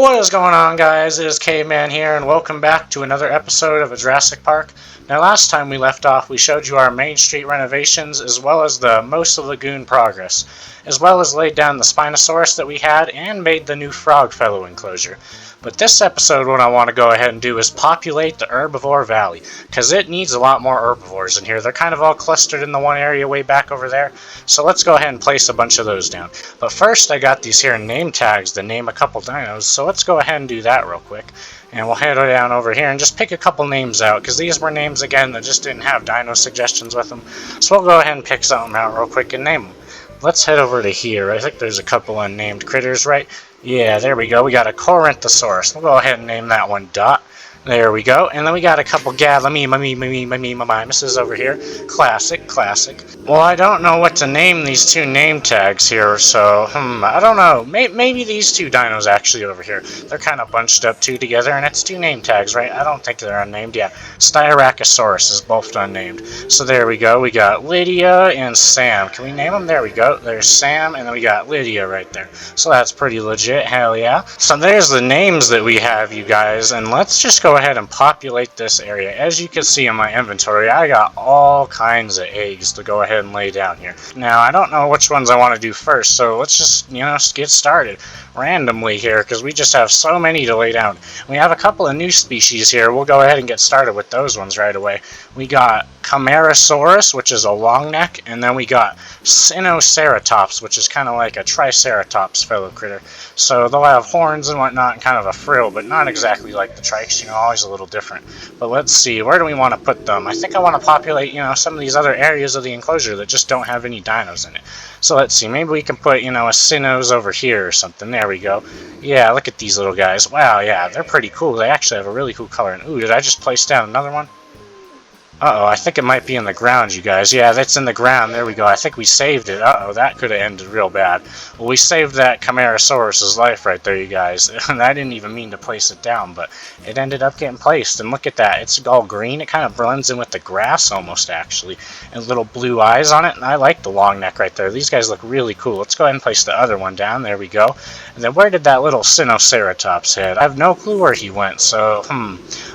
What is going on, guys? It is Caveman here, and welcome back to another episode of Jurassic Park. Now, last time we left off, we showed you our Main Street renovations, as well as the Most of Lagoon progress, as well as laid down the Spinosaurus that we had, and made the new Frog Fellow enclosure. But this episode, what I want to go ahead and do is populate the Herbivore Valley, because it needs a lot more herbivores in here. They're kind of all clustered in the one area way back over there, so let's go ahead and place a bunch of those down. But first, I got these here name tags to name a couple dinos, so let's go ahead and do that real quick. And we'll head down over here and just pick a couple names out, because these were names, again, that just didn't have dino suggestions with them. So we'll go ahead and pick something out real quick and name them. Let's head over to here. I think there's a couple unnamed critters, right? Yeah, there we go. We got a Corinthosaurus. We'll go ahead and name that one Dot. There we go. And then we got a couple Gallimimuses over here. Classic. Well, I don't know what to name these two name tags here, so, I don't know. Maybe these two dinos actually over here. They're kind of bunched up two together, and it's two name tags, right? I don't think they're unnamed. Yeah, Styracosaurus is both unnamed. So there we go. We got Lydia and Sam. Can we name them? There we go. There's Sam, and then we got Lydia right there. So that's pretty legit. Hell yeah. So there's the names that we have, you guys, and let's just go ahead and populate this area. As you can see in my inventory, I got all kinds of eggs to go ahead and lay down here. Now, I don't know which ones I want to do first, so let's just, get started randomly here, because we just have so many to lay down. We have a couple of new species here. We'll go ahead and get started with those ones right away. We got Camarasaurus, which is a long neck, and then we got Sinoceratops, which is kind of like a Triceratops fellow critter. So they'll have horns and whatnot and kind of a frill, but not exactly like the trikes, always a little different. But let's see, where do we want to put them? I think I want to populate, some of these other areas of the enclosure that just don't have any dinos in it. So let's see, maybe we can put, a Sinos over here or something. There we go. Yeah, look at these little guys. Wow, yeah, they're pretty cool. They actually have a really cool color. And ooh, did I just place down another one? Uh-oh, I think it might be in the ground, you guys. Yeah, that's in the ground. There we go. I think we saved it. Uh-oh, that could have ended real bad. Well, we saved that Camarasaurus' life right there, you guys. And I didn't even mean to place it down, but it ended up getting placed. And look at that. It's all green. It kind of blends in with the grass almost, actually. And little blue eyes on it. And I like the long neck right there. These guys look really cool. Let's go ahead and place the other one down. There we go. And then where did that little Sinoceratops head? I have no clue where he went, so,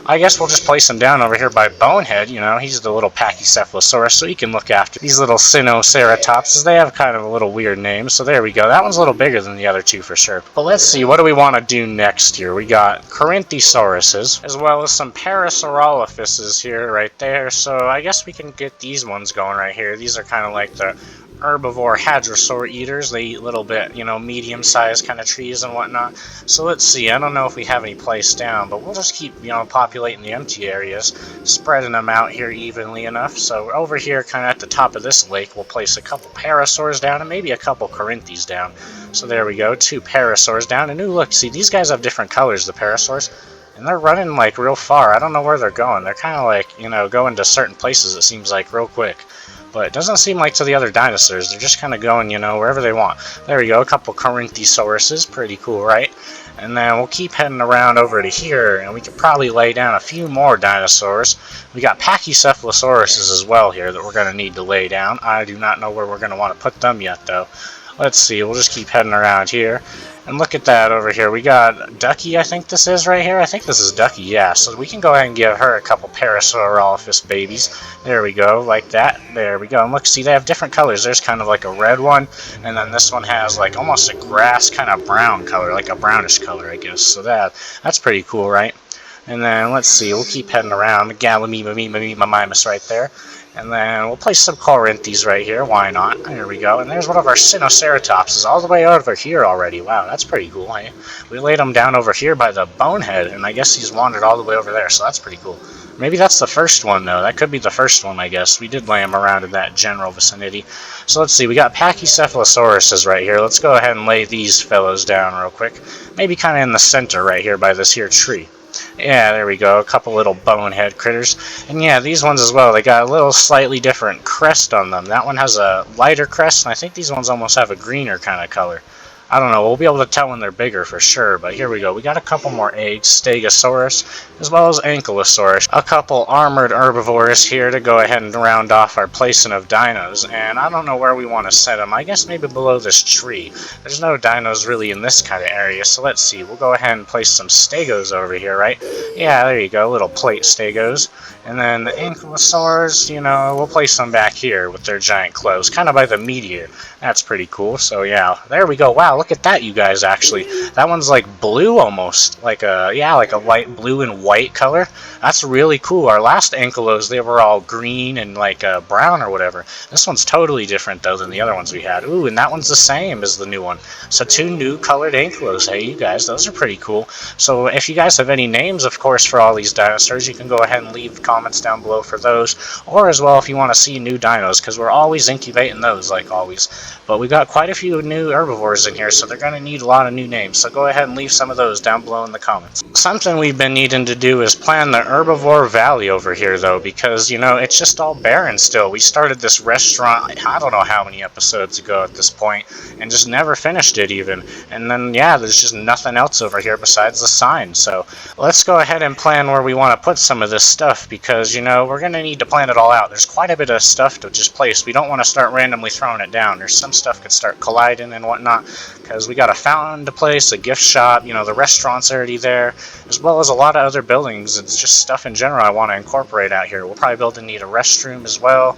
I guess we'll just place him down over here by Bonehead, He's the little Pachycephalosaurus, so he can look after these little Sinoceratopses. They have kind of a little weird name, so there we go. That one's a little bigger than the other two for sure. But let's see, what do we want to do next here? We got Corinthosauruses, as well as some Parasaurolophuses here, right there. So I guess we can get these ones going right here. These are kind of like the herbivore hadrosaur eaters. They eat little bit, medium-sized kind of trees and whatnot. So let's see. I don't know if we have any placed down, but we'll just keep, populating the empty areas, spreading them out here evenly enough. So over here, kind of at the top of this lake, we'll place a couple parasaurs down and maybe a couple Corinthys down. So there we go, 2 parasaurs down. And ooh, look, see, these guys have different colors, the parasaurs. And they're running, like, real far. I don't know where they're going. They're kind of like, going to certain places, it seems like, real quick. But it doesn't seem like to the other dinosaurs. They're just kind of going, wherever they want. There we go, a couple Corinthosauruses. Pretty cool, right? And then we'll keep heading around over to here, and we could probably lay down a few more dinosaurs. We got Pachycephalosauruses as well here that we're going to need to lay down. I do not know where we're going to want to put them yet, though. Let's see, we'll just keep heading around here. And look at that over here. We got Ducky, I think this is right here. I think this is Ducky, yeah. So we can go ahead and give her a couple Parasaurolophus babies. There we go, like that. There we go. And look, see, they have different colors. There's kind of like a red one, and then this one has like almost a grass kind of brown color, like a brownish color, I guess. So that's pretty cool, right? And then, let's see, we'll keep heading around. Gallimimus right there. And then we'll place some Corinthys right here. Why not? There we go. And there's one of our Sinoceratopses all the way over here already. Wow, that's pretty cool, eh? We laid him down over here by the Bonehead, and I guess he's wandered all the way over there, so that's pretty cool. Maybe that's the first one, though. That could be the first one, I guess. We did lay him around in that general vicinity. So let's see. We got Pachycephalosauruses right here. Let's go ahead and lay these fellows down real quick. Maybe kind of in the center right here by this here tree. Yeah, there we go, a couple little bonehead critters. And yeah, these ones as well, they got a little slightly different crest on them. That one has a lighter crest, and I think these ones almost have a greener kind of color. I don't know, we'll be able to tell when they're bigger for sure, but here we go. We got a couple more eggs, Stegosaurus, as well as Ankylosaurus. A couple armored herbivores here to go ahead and round off our placing of dinos, and I don't know where we want to set them. I guess maybe below this tree. There's no dinos really in this kind of area, so let's see. We'll go ahead and place some Stegos over here, right? Yeah, there you go, little plate Stegos. And then the Ankylosaurs, you know, we'll place them back here with their giant claws, kind of by the meteor. That's pretty cool. So yeah, there we go. Wow, look at that, you guys. Actually, that one's like blue almost, like a like a light blue and white color. That's really cool. Our last Ankylos, they were all green and like brown or whatever. This one's totally different though than the other ones we had. Ooh, and that one's the same as the new one. So 2 new colored Ankylos. Hey, you guys, those are pretty cool. So if you guys have any names, of course, for all these dinosaurs, you can go ahead and leave comments down below for those, or as well if you want to see new dinos, because we're always incubating those, like always. But we got quite a few new herbivores in here, so they're going to need a lot of new names. So go ahead and leave some of those down below in the comments. Something we've been needing to do is plan the Herbivore Valley over here, though, because, you know, it's just all barren still. We started this restaurant, I don't know how many episodes ago at this point, and just never finished it even. And then, yeah, there's just nothing else over here besides the sign. So let's go ahead and plan where we want to put some of this stuff, because, you know, we're going to need to plan it all out. There's quite a bit of stuff to just place. We don't want to start randomly throwing it down. There's some stuff could start colliding and whatnot, because we got a fountain to place, a gift shop, you know, the restaurant's already there, as well as a lot of other buildings. It's just stuff in general I want to incorporate out here. We'll probably be able to need a restroom as well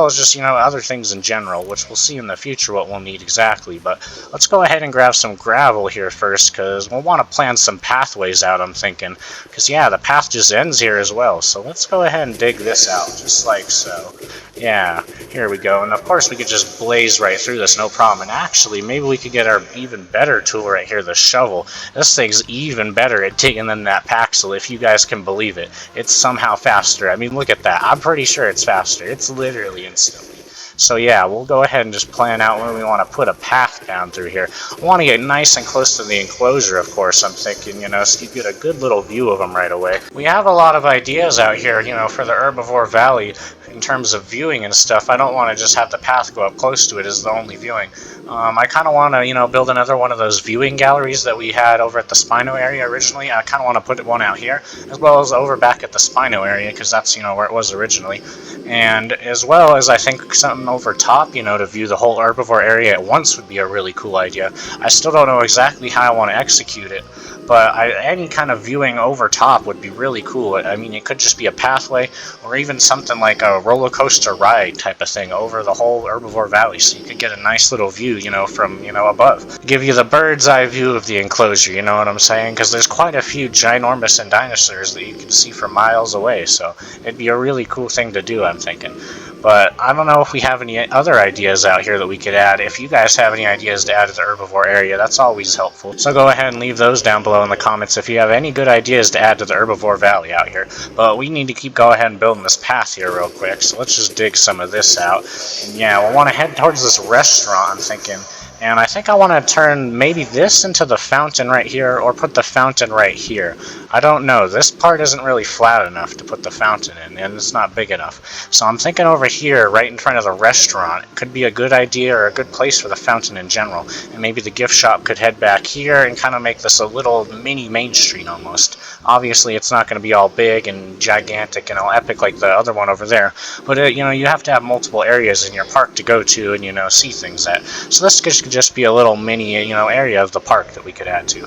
as just, you know, other things in general, which we'll see in the future what we'll need exactly. But let's go ahead and grab some gravel here first, because we'll want to plan some pathways out, I'm thinking, because yeah, the path just ends here as well. So let's go ahead and dig this out, just like so. Yeah, here we go. And of course we could just blaze right through this, no problem. And actually, maybe we could get our even better tool right here, the shovel. This thing's even better at digging than that Paxil, if you guys can believe it. It's somehow faster. I mean, look at that. I'm pretty sure it's faster. It's literally instantly. So yeah, we'll go ahead and just plan out where we want to put a path down through here. I want to get nice and close to the enclosure, of course, I'm thinking, you know, so you get a good little view of them right away. We have a lot of ideas out here, you know, for the Herbivore Valley in terms of viewing and stuff. I don't want to just have the path go up close to it as the only viewing. I kind of want to, you know, build another one of those viewing galleries that we had over at the Spino area originally. I kind of want to put one out here, as well as over back at the Spino area, because that's, you know, where it was originally. And as well as I think something over top, you know, to view the whole Herbivore area at once would be a really cool idea. I still don't know exactly how I want to execute it, but any kind of viewing over top would be really cool. I mean, it could just be a pathway, or even something like a roller coaster ride type of thing over the whole Herbivore Valley, so you could get a nice little view, you know, from, you know, above. Give you the bird's eye view of the enclosure, you know what I'm saying? Because there's quite a few ginormous dinosaurs that you can see from miles away, so it'd be a really cool thing to do, I'm thinking. But I don't know if we have any other ideas out here that we could add. If you guys have any ideas to add to the Herbivore area, that's always helpful. So go ahead and leave those down below in the comments if you have any good ideas to add to the Herbivore Valley out here. But we need to go ahead and building this path here real quick. So let's just dig some of this out. And yeah, we'll want to head towards this restaurant, I'm thinking. And I think I want to turn maybe this into the fountain right here, or put the fountain right here. I don't know. This part isn't really flat enough to put the fountain in, and it's not big enough. So I'm thinking over here, right in front of the restaurant, it could be a good idea or a good place for the fountain in general. And maybe the gift shop could head back here and kind of make this a little mini Main Street almost. Obviously, it's not going to be all big and gigantic and all epic like the other one over there. But, you know, you have to have multiple areas in your park to go to and, you know, see things at. So this could just be a little mini, you know, area of the park that we could add to.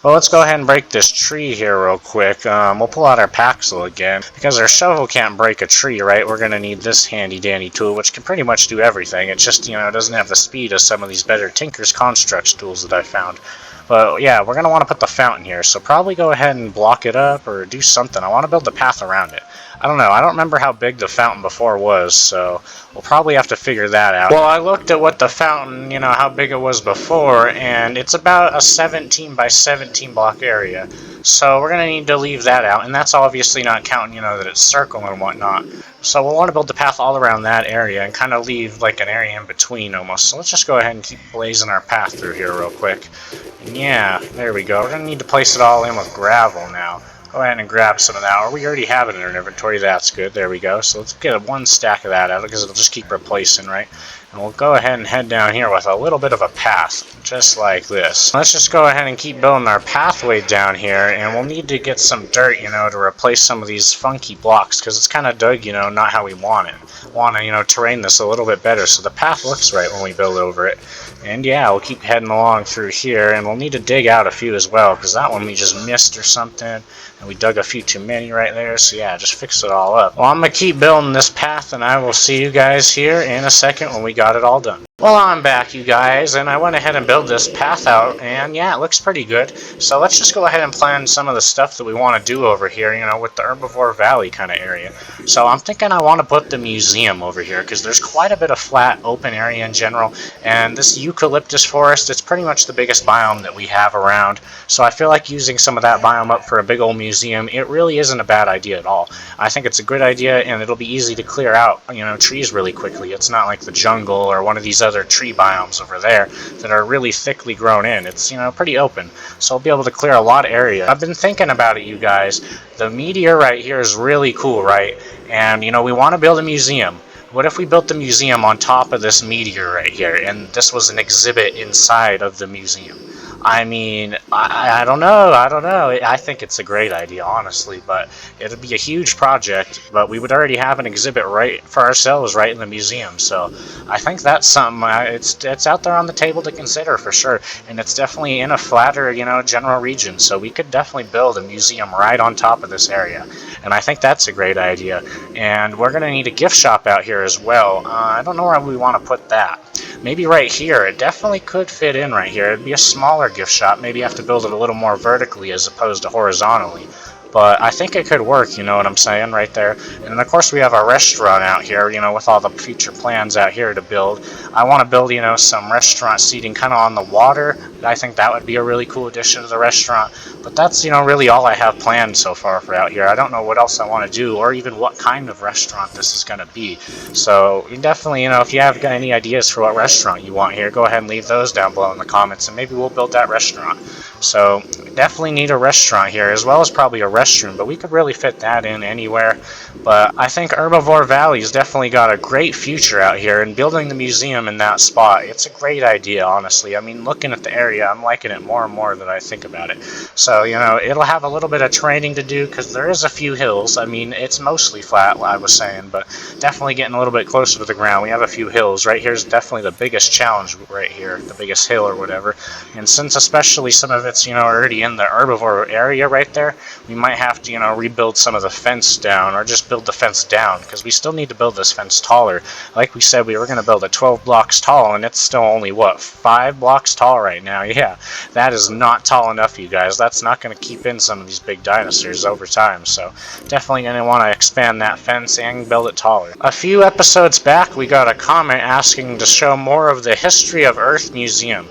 Well, let's go ahead and break this tree here real quick. We'll pull out our Paxil again, because our shovel can't break a tree, right? We're going to need this handy dandy tool, which can pretty much do everything. It just, you know, doesn't have the speed of some of these better Tinker's Constructs tools that I found. But yeah, we're going to want to put the fountain here, so probably go ahead and block it up or do something. I want to build the path around it. I don't know. I don't remember how big the fountain before was, so we'll probably have to figure that out. Well, I looked at what the fountain, you know, how big it was before, and it's about a 17 by 17 block area. So we're going to need to leave that out, and that's obviously not counting, you know, that it's circle and whatnot. So we'll want to build the path all around that area and kind of leave like an area in between almost. So let's just go ahead and keep blazing our path through here real quick. And yeah, there we go. We're going to need to place it all in with gravel now. Go ahead and grab some of that, or we already have it in our inventory. That's good. There we go. So let's get one stack of that out, because it'll just keep replacing, right? And we'll go ahead and head down here with a little bit of a path, just like this. Let's just go ahead and keep building our pathway down here, and we'll need to get some dirt, to replace some of these funky blocks, because it's kind of dug, not how we want it. Want to, terrain this a little bit better, so the path looks right when we build over it. And yeah, we'll keep heading along through here, and we'll need to dig out a few as well, because that one we just missed or something, and we dug a few too many right there, so yeah, just fix it all up. Well, I'm going to keep building this path, and I will see you guys here in a second when we got it all done. Well, I'm back, you guys, and I went ahead and built this path out, and yeah, it looks pretty good. So let's just go ahead and plan some of the stuff that we want to do over here, with the Herbivore Valley kind of area. So I'm thinking I want to put the museum over here, because there's quite a bit of flat, open area in general, and this eucalyptus forest, it's pretty much the biggest biome that we have around. So I feel like using some of that biome up for a big old museum, it really isn't a bad idea at all. I think it's a good idea, and it'll be easy to clear out, trees really quickly. It's not like the jungle or one of these other tree biomes over there that are really thickly grown in. It's, pretty open, so I'll be able to clear a lot of area. I've been thinking about it, you guys. The meteor right here is really cool, right? And, we want to build a museum. What if we built the museum on top of this meteor right here, and this was an exhibit inside of the museum? I mean, I don't know. I think it's a great idea, honestly, but it'd be a huge project, but we would already have an exhibit right for ourselves right in the museum, so I think that's something, it's out there on the table to consider for sure, and it's definitely in a flatter, general region, so we could definitely build a museum right on top of this area, and I think that's a great idea. And we're going to need a gift shop out here as well. I don't know where we want to put that. Maybe right here. It definitely could fit in right here. It'd be a smaller gift shop. Maybe you have to build it a little more vertically as opposed to horizontally. But I think it could work, you know what I'm saying, right there. And then, of course, we have our restaurant out here, with all the future plans out here to build. I want to build, some restaurant seating kind of on the water. I think that would be a really cool addition to the restaurant. But that's, really all I have planned so far for out here. I don't know what else I want to do or even what kind of restaurant this is going to be. So you definitely, if you have got any ideas for what restaurant you want here, go ahead and leave those down below in the comments, and maybe we'll build that restaurant. So definitely need a restaurant here, as well as probably a restroom, but we could really fit that in anywhere. But I think Herbivore Valley's definitely got a great future out here, and building the museum in that spot, it's a great idea, honestly. I mean, looking at the area, I'm liking it more and more that I think about it. So, it'll have a little bit of training to do, because there is a few hills. I mean, it's mostly flat, like I was saying, but definitely getting a little bit closer to the ground. We have a few hills. Right here's definitely the biggest challenge right here, the biggest hill or whatever. And since especially some of it's, already in the herbivore area right there, we might have to, rebuild some of the fence down, or just build the fence down, because we still need to build this fence taller. Like we said, we were going to build it 12 blocks tall, and it's still only, what, 5 blocks tall right now? Yeah, that is not tall enough, you guys. That's not going to keep in some of these big dinosaurs over time, so definitely going to want to expand that fence and build it taller. A few episodes back, we got a comment asking to show more of the History of Earth Museum.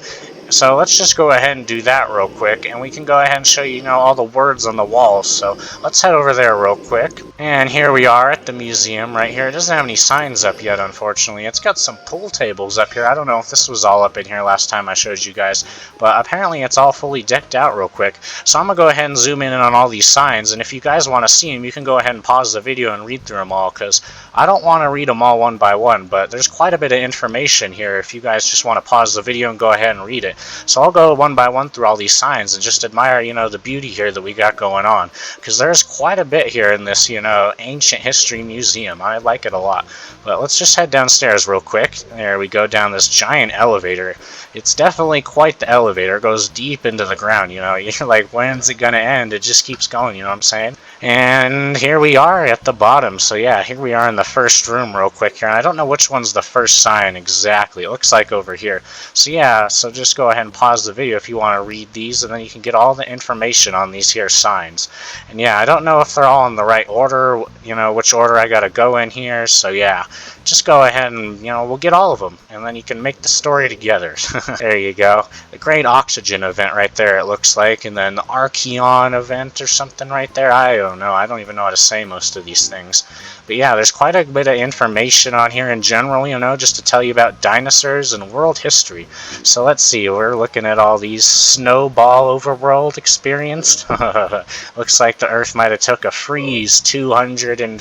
So let's just go ahead and do that real quick, and we can go ahead and show you, all the words on the walls. So let's head over there real quick. And here we are at the museum right here. It doesn't have any signs up yet, unfortunately. It's got some pool tables up here. I don't know if this was all up in here last time I showed you guys, but apparently it's all fully decked out real quick. So I'm going to go ahead and zoom in on all these signs, and if you guys want to see them, you can go ahead and pause the video and read through them all, because I don't want to read them all one by one, but there's quite a bit of information here if you guys just want to pause the video and go ahead and read it. So I'll go one by one through all these signs and just admire, the beauty here that we got going on, because there's quite a bit here in this, ancient history museum. I like it a lot. But let's just head downstairs real quick. There we go, down this giant elevator. It's definitely quite the elevator. It goes deep into the ground, You're like, when's it gonna end? It just keeps going, you know what I'm saying? And here we are at the bottom. So yeah, here we are in the first room real quick here. And I don't know which one's the first sign exactly. It looks like over here. So yeah, so just go ahead and pause the video if you want to read these, and then you can get all the information on these here signs. And yeah, I don't know if they're all in the right order, which order I gotta go in here. So yeah, just go ahead and, we'll get all of them, and then you can make the story together. There you go. The Great Oxygen event right there, it looks like, and then the Archeon event or something right there. I don't know. I don't even know how to say most of these things. But yeah, there's quite a bit of information on here in general, just to tell you about dinosaurs and world history. So let's see, we're looking at all these snowball overworld experienced. Looks like the Earth might have took a freeze 200 and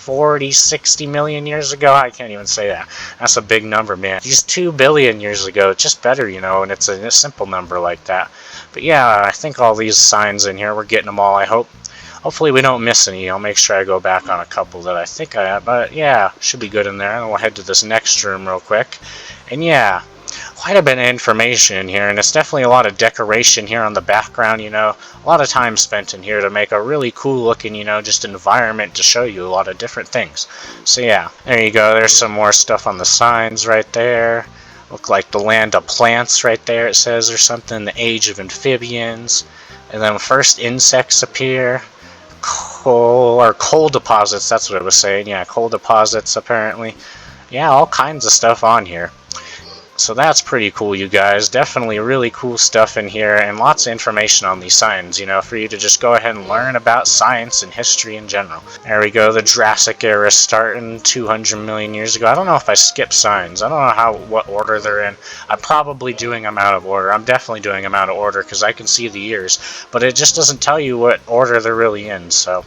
40, 60 million years ago. I can't even say that. That's a big number, man. These 2 billion years ago, just better, you know, and it's a simple number like that. But yeah, I think all these signs in here, we're getting them all, I hope. Hopefully we don't miss any. I'll make sure I go back on a couple that I think I have. But yeah, should be good in there. And we'll head to this next room real quick. And yeah, quite a bit of information in here. And it's definitely a lot of decoration here on the background, you know. A lot of time spent in here to make a really cool looking, you know, just environment to show you a lot of different things. So yeah, there you go. There's some more stuff on the signs right there. Look like the land of plants right there, it says, or something. The age of amphibians. And then first insects appear. Coal deposits, that's what it was saying. Yeah, coal deposits apparently. Yeah, all kinds of stuff on here. So that's pretty cool, you guys. Definitely really cool stuff in here, and lots of information on these signs, you know, for you to just go ahead and learn about science and history in general. There we go, the Jurassic era starting 200 million years ago. I don't know if I skipped signs. I don't know what order they're in. I'm probably doing them out of order. I'm definitely doing them out of order because I can see the years, but it just doesn't tell you what order they're really in, so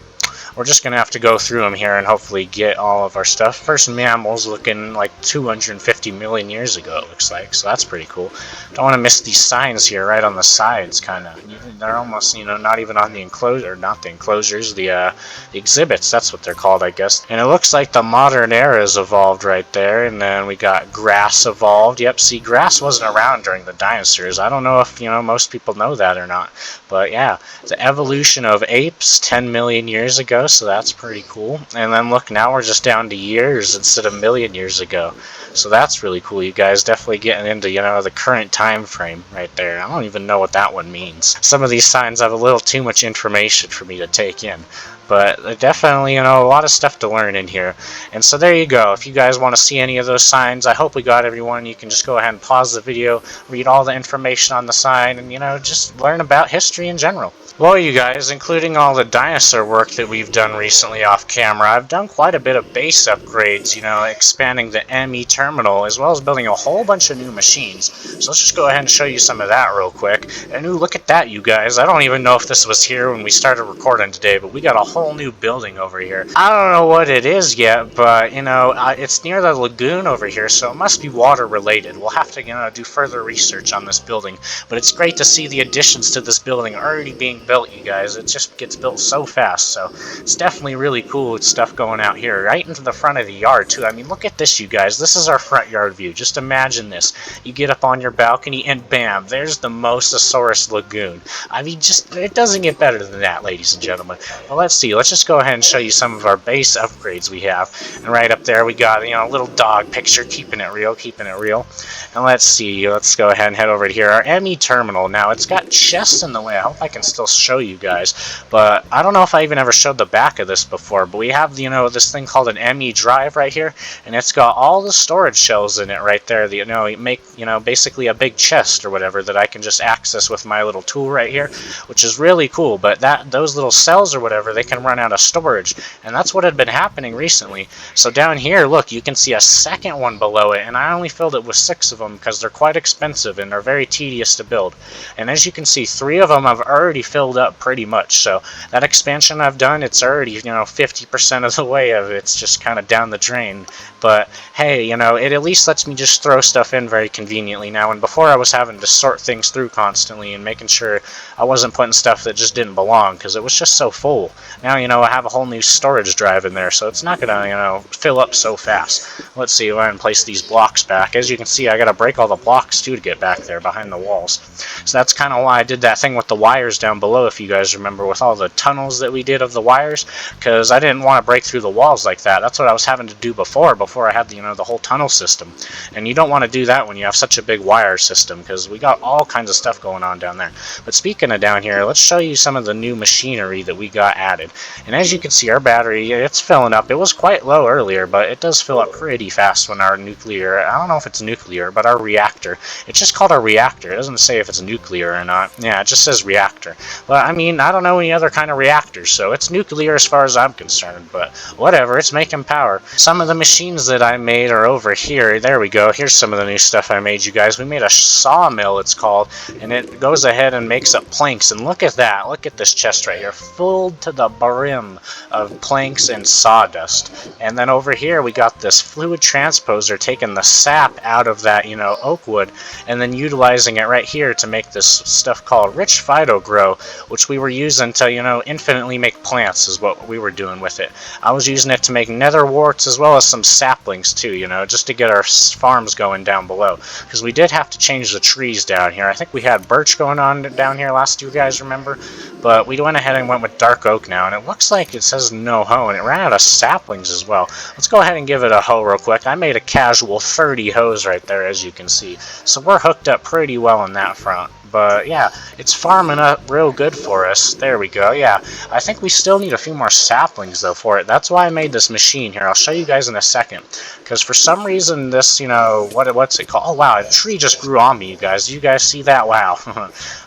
we're just going to have to go through them here and hopefully get all of our stuff. First mammals looking like 250 million years ago, it looks like, so that's pretty cool. Don't want to miss these signs here right on the sides, kind of. They're almost, you know, not even on the enclosure, not the enclosures, the exhibits, that's what they're called, I guess. And it looks like the modern era has evolved right there, and then we got grass evolved. Yep, see, grass wasn't around during the dinosaurs. I don't know if, you know, most people know that or not, but yeah, the evolution of apes 10 million years ago, so that's pretty cool. And then look, now we're just down to years instead of million years ago, so that's really cool, you guys. Definitely getting into, you know, the current time frame right there. I don't even know what that one means. Some of these signs have a little too much information for me to take in, but definitely, you know, a lot of stuff to learn in here. And so there you go. If you guys want to see any of those signs, I hope we got everyone. You can just go ahead and pause the video, read all the information on the sign, and, you know, just learn about history in general. Well, you guys, including all the dinosaur work that we've done recently off camera, I've done quite a bit of base upgrades, you know, expanding the ME terminal, as well as building a whole bunch of new machines. So let's just go ahead and show you some of that real quick. And ooh, look at that, you guys. I don't even know if this was here when we started recording today, but we got a whole new building over here. I don't know what it is yet, but, you know, it's near the lagoon over here, so it must be water related. We'll have to, you know, do further research on this building. But it's great to see the additions to this building already being built, you guys. It just gets built so fast, so it's definitely really cool stuff going out here right into the front of the yard too. I mean, look at this, you guys. This is our front yard view. Just imagine this. You get up on your balcony and bam, there's the Mosasaurus lagoon. I mean, just, it doesn't get better than that, ladies and gentlemen. Well, let's see. Let's just go ahead and show you some of our base upgrades we have. And right up there we got, you know, a little dog picture, keeping it real, keeping it real. And let's see. Let's go ahead and head over to here. Our ME terminal. Now, it's got chests in the way. I hope I can still show you guys, but I don't know if I even ever showed the back of this before, but we have, you know, this thing called an ME drive right here, and it's got all the storage shells in it right there that, you know, make, you know, basically a big chest or whatever that I can just access with my little tool right here, which is really cool. But those little cells or whatever, they can run out of storage, and that's what had been happening recently. So down here, look, you can see a second one below it, and I only filled it with 6 of them because they're quite expensive and they're very tedious to build. And as you can see, 3 of them I've already filled up pretty much. So that expansion I've done, it's already, you know, 50% of the way of it's just kind of down the drain. But hey, you know, it at least lets me just throw stuff in very conveniently now. And before I was having to sort things through constantly and making sure I wasn't putting stuff that just didn't belong because it was just so full. Now, you know, I have a whole new storage drive in there, so it's not gonna, you know, fill up so fast. Let's see if I can place these blocks back. As you can see, I gotta break all the blocks too to get back there behind the walls. So that's kind of why I did that thing with the wires down below, if you guys remember, with all the tunnels that we did of the wires, because I didn't want to break through the walls like that. That's what I was having to do before I had the, you know, the whole tunnel system. And you don't want to do that when you have such a big wire system, because we got all kinds of stuff going on down there. But speaking of down here, let's show you some of the new machinery that we got added. And as you can see, our battery, it's filling up. It was quite low earlier, but it does fill up pretty fast when our nuclear, I don't know if it's nuclear, but our reactor, it's just called a reactor. It doesn't say if it's nuclear or not. Yeah, it just says reactor. But I mean, I don't know any other kind of reactor, so it's nuclear nuclear as far as I'm concerned, but whatever, it's making power. Some of the machines that I made are over here. There we go. Here's some of the new stuff I made, you guys. We made a sawmill, it's called, and it goes ahead and makes up planks. And look at that. Look at this chest right here, filled to the brim of planks and sawdust. And then over here we got this fluid transposer taking the sap out of that, you know, oak wood, and then utilizing it right here to make this stuff called rich phyto grow, which we were using to, you know, infinitely make plants is what we were doing with it. I was using it to make nether warts as well as some saplings too, you know, just to get our farms going down below, because we did have to change the trees down here. I think we had birch going on down here last, you guys remember, but we went ahead and went with dark oak now, and it looks like it says no hoe, and it ran out of saplings as well. Let's go ahead and give it a hoe real quick. I made a casual 30 hoes right there, as you can see, so we're hooked up pretty well on that front. But yeah, it's farming up real good for us. There we go. Yeah, I think we still need a few more saplings though for it. That's why I made this machine here. I'll show you guys in a second. Because for some reason this, you know, what's it called? Oh wow, a tree just grew on me, you guys. Do you guys see that? Wow.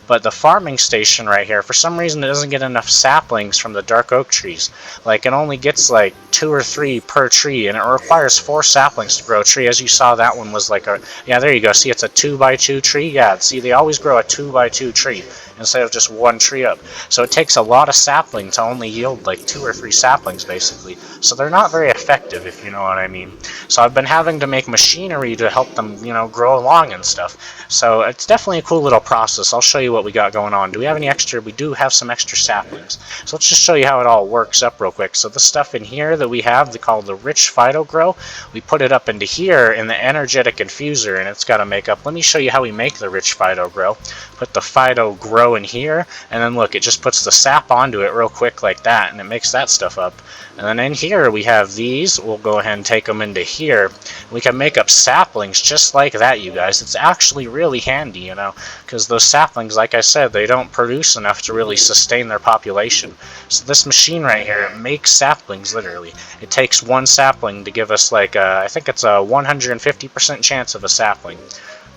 But the farming station right here, for some reason it doesn't get enough saplings from the dark oak trees. Like, it only gets like 2 or 3 per tree, and it requires 4 saplings to grow a tree. As you saw, that one was like a, yeah, there you go. See, it's a 2x2 tree. Yeah, see, they always grow a 2x2 tree instead of just 1 tree up. So it takes a lot of sapling to only yield like 2 or 3 saplings basically. So they're not very effective, if you know what I mean. So I've been having to make machinery to help them, you know, grow along and stuff. So it's definitely a cool little process. I'll show you what we got going on. Do we have any extra? We do have some extra saplings. So let's just show you how it all works up real quick. So the stuff in here that we have, they call the rich phyto grow, we put it up into here in the energetic infuser, and it's got to make up. Let me show you how we make the rich phyto grow. Put the phyto grow in here, and then look, it just puts the sap onto it real quick like that, and it makes that stuff up. And then in here we have these. We'll go ahead and take them into here. We can make up saplings just like that, you guys. It's actually really handy, you know, because those saplings, like I said, they don't produce enough to really sustain their population. So this machine right here, it makes saplings, literally. It takes 1 sapling to give us like I think it's a 150% chance of a sapling.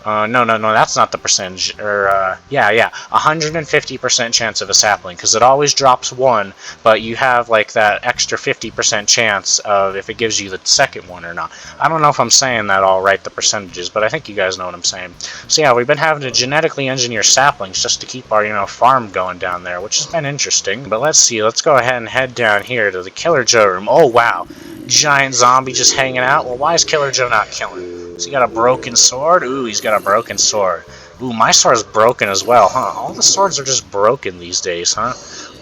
No, that's not the percentage. Or, yeah, 150% chance of a sapling, because it always drops 1, but you have like that extra 50% chance of if it gives you the second one or not. I don't know if I'm saying that all right, the percentages, but I think you guys know what I'm saying. So yeah, we've been having to genetically engineer saplings just to keep our, you know, farm going down there, which has been interesting. But let's see, let's go ahead and head down here to the Killer Joe room. Oh wow, giant zombie just hanging out. Well, why is Killer Joe not killing? So he got a broken sword? Ooh, he's got a broken sword. Ooh, my sword's broken as well, huh? All the swords are just broken these days, huh?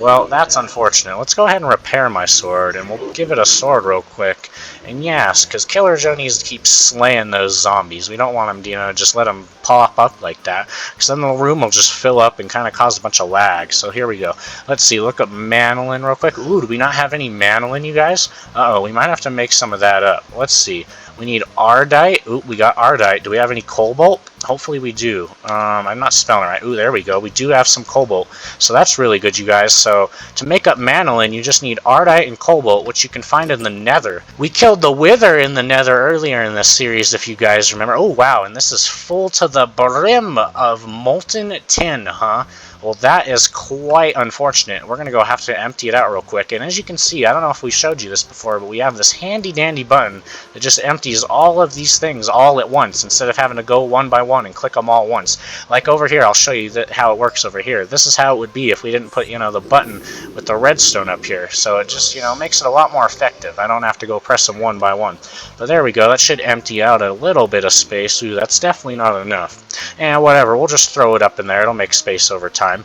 Well, that's unfortunate. Let's go ahead and repair my sword, and we'll give it a sword real quick. And yes, because Killer Joe needs to keep slaying those zombies. We don't want him to, you know, just let them pop up like that, because then the room will just fill up and kind of cause a bunch of lag. So here we go. Let's see, look up manolin real quick. Ooh, do we not have any manolin, you guys? Uh-oh, we might have to make some of that up. Let's see. We need ardite. Ooh, we got ardite. Do we have any cobalt? Hopefully we do. I'm not spelling it right. Ooh, there we go. We do have some cobalt. So that's really good, you guys. So to make up manolin, you just need ardite and cobalt, which you can find in the nether. We killed the wither in the nether earlier in this series, if you guys remember. Oh, wow. And this is full to the brim of molten tin, huh? Well, that is quite unfortunate. We're going to go have to empty it out real quick. And as you can see, I don't know if we showed you this before, but we have this handy-dandy button that just empties all of these things all at once instead of having to go one by one and click them all once. Like over here, I'll show you how it works over here. This is how it would be if we didn't put, you know, the button with the redstone up here. So it just, you know, makes it a lot more effective. I don't have to go press them one by one. But there we go. That should empty out a little bit of space. Ooh, that's definitely not enough. And whatever, we'll just throw it up in there. It'll make space over time.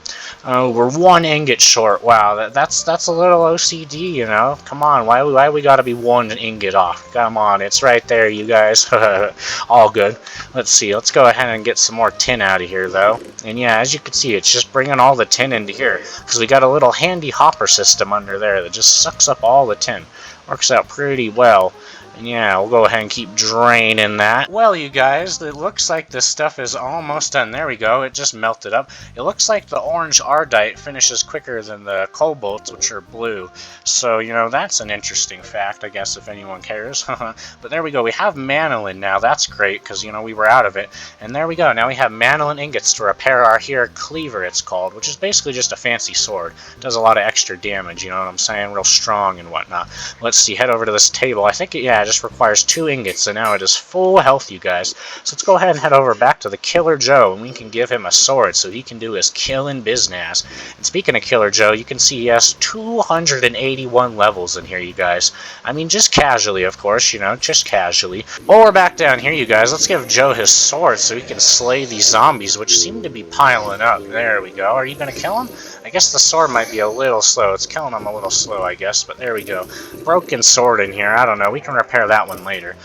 We're 1 ingot short. Wow, that's a little OCD, you know. Come on, why we gotta be 1 ingot off? Come on, it's right there, you guys. All good. Let's see. Let's go ahead and get some more tin out of here, though. And yeah, as you can see, it's just bringing all the tin into here because we got a little handy hopper system under there that just sucks up all the tin. Works out pretty well. Yeah, we'll go ahead and keep draining that. Well, you guys, it looks like this stuff is almost done. There we go, it just melted up. It looks like the orange ardite finishes quicker than the cobalts, which are blue. So, you know, that's an interesting fact, I guess, if anyone cares. But there we go, we have manolin now. That's great, because, you know, we were out of it. And there we go, now we have manolin ingots to repair our here cleaver, it's called, which is basically just a fancy sword. It does a lot of extra damage, you know what I'm saying? Real strong and whatnot. Let's see, head over to this table. I think, yeah, it just requires 2 ingots, and now it is full health, you guys. So let's go ahead and head over back to the Killer Joe, and we can give him a sword so he can do his killing business. And speaking of Killer Joe, you can see he has 281 levels in here, you guys. I mean, just casually, of course, you know, just casually. While we're back down here, you guys, let's give Joe his sword so he can slay these zombies, which seem to be piling up. There we go. Are you going to kill him? I guess the sword might be a little slow. It's killing him a little slow, I guess, but there we go. Broken sword in here. I don't know. We can repair that one later.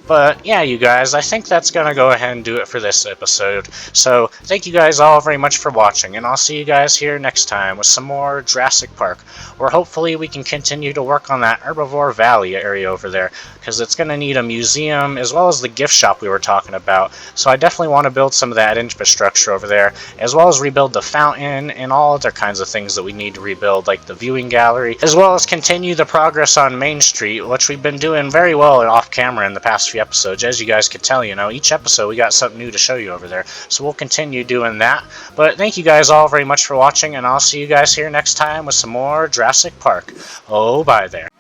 But yeah, you guys, I think that's going to go ahead and do it for this episode. So thank you guys all very much for watching, and I'll see you guys here next time with some more Jurassic Park, where hopefully we can continue to work on that Herbivore Valley area over there, because it's going to need a museum as well as the gift shop we were talking about. So I definitely want to build some of that infrastructure over there, as well as rebuild the fountain and all other kinds of things that we need to rebuild, like the viewing gallery, as well as continue the progress on Main Street, which we've been doing very well off camera in the past few episodes. As you guys can tell, you know, each episode we got something new to show you over there, so we'll continue doing that. But thank you guys all very much for watching, and I'll see you guys here next time with some more Jurassic Park. Oh, bye there.